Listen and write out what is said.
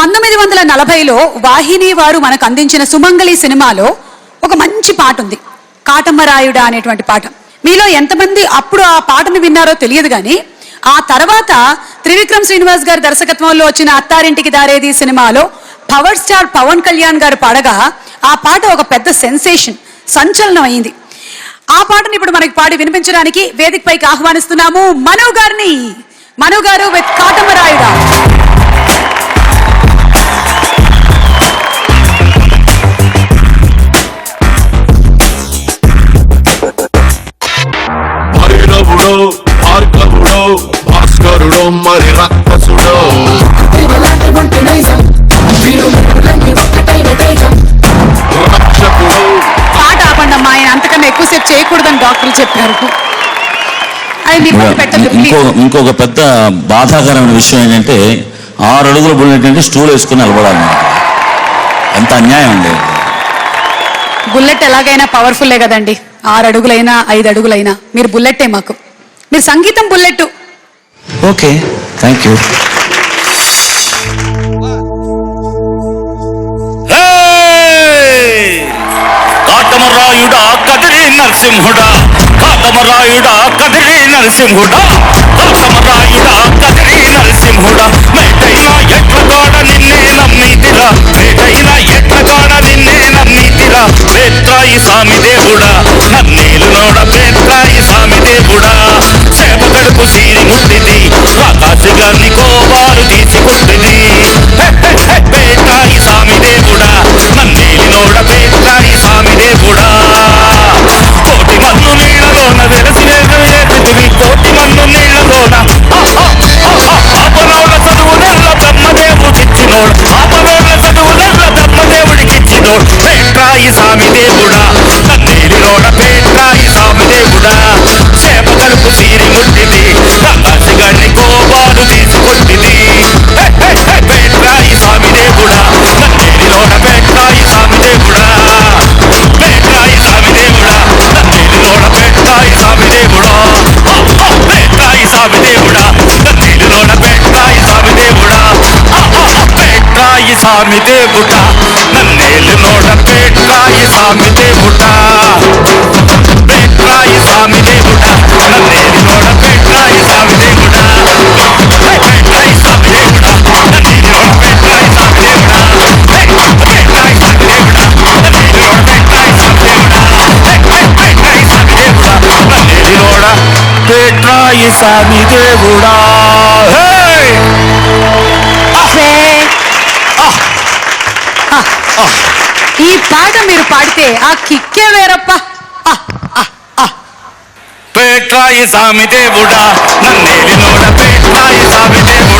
1940లో వాహిని వారు మనకు అందించిన సుమంగళి సినిమాలో ఒక మంచి పాట ఉంది, కాటమరాయుడా అనేటువంటి పాట. మీలో ఎంతమంది అప్పుడు ఆ పాటను విన్నారో తెలియదు కానీ ఆ తర్వాత త్రివిక్రమ్ శ్రీనివాస్ గారి దర్శకత్వంలో వచ్చిన అత్తారింటికి దారేది సినిమాలో పవర్ స్టార్ పవన్ కళ్యాణ్ గారు పాడగా ఆ పాట ఒక పెద్ద సెన్సేషన్, సంచలనం అయింది. ఆ పాటను ఇప్పుడు మనకి పాడి వినిపించడానికి వేదికపైకి ఆహ్వానిస్తున్నాము మను గారిని. మను గారు విత్ కాటమరాయుడా. భార్గవుడో భాస్కరుడో మరి రక్కసుడో పాట ఆపండమ్మా, ఆయన అంతకన్నా ఎక్కువసేపు చేయకూడదని డాక్టర్లు చెప్పారు. ఇంకొక పెద్ద బాధాకరమైన విషయం ఏంటంటే 6 అడుగుల బుల్లెట్ అంటే స్టూల్ వేసుకుని నిలబడాలి. ఎంత అన్యాయం అండి. బుల్లెట్ ఎలాగైనా పవర్ఫుల్లే కదండి, 6 అడుగులైనా 5 అడుగులైనా మీరు బుల్లెట్టే మాకు. మీరు సంగీతం బుల్లెట్. Okay, thank you. కాటమరాయుడా కదిరి నరసింహుడా, కాటమరాయుడా కదిరి నరసింహుడా, కాటమరాయుడా కదిరి నరసింహుడా. మేటైనా ఎట్లగాడ నిన్నే నమ్మితిరా, మేటైనా ఎట్లగాడ నిన్నే నమ్మితిరా. పేత్రాయి స్వామి దేవుడా, నన్నేలు నోడ పేత్రాయి స్వామి దేవుడా. సేవ గడుపు సీరి ముట్టిది, ఆకాశగాన్ని కోవారు తీసుకుంటుంది. పేత్రాయి స్వామి దేవుడా, నన్నేలు నోడ పేత్రాయి స్వామి దేవుడా. కోటి మన్ను నీళ్లలోన వెలసి వేగవేదివి, కోటి మన్ను నీళ్లలోన ఆపనోళ్ళ చదువులెల్ల బ్రహ్మదేవుడిచ్చినోడు, ఆపనోళ్ళ చదువులెల్ల బ్రహ్మదేవుడికిచ్చినోడు. పేట్రాయి స్వామి దేవుడా, నన్నేలినోడ పేట్రాయి స్వామి దేవుడా. చేప కలుపు సీరి ముట్టిది, ఆకాశగాన్ని కోవాలు తీసుకొట్టిది. పేట్రాయి స్వామి దేవుడా, నన్నేలినోడ పేట్రాయి స్వామి దేవుడా. పేట్రాయి స్వామి దేవుడా, నన్నేలినోడ పేట్రాయి స్వామి దేవుడా. పేట్రాయి స్వామి దేవుడా, నన్నేలినోడ పేట్రాయి స్వామి దేవుడా. పేట్రాయి స్వామి దేవుడా, నన్నేలినోడ పేట్రాయి స్వామి దేవుడా. పేట్రాయి స్వామి దేవుడా, నన్నేలినోడ పేట్రాయి స్వామి దేవుడా. పేట్రాయి స్వామి దేవుడా, నన్నేలినోడ పేట్రాయి స్వామి దేవుడా. పేట్రాయి స్వామి దేవుడా, నన్నేలినోడ పేట్రాయి స్వామి దేవుడా. పేట్రాయి స్వామి దేవుడా, నన్నేలినోడ పేట్రాయి స్వామి దేవుడా. ఈ పాట మీరు పాడితే ఆ కిక్కే వేరప్ప. పేట్రాయి స్వామి దేవుడా, నన్నేలినోడ పేట్రాయి స్వామి దేవుడా.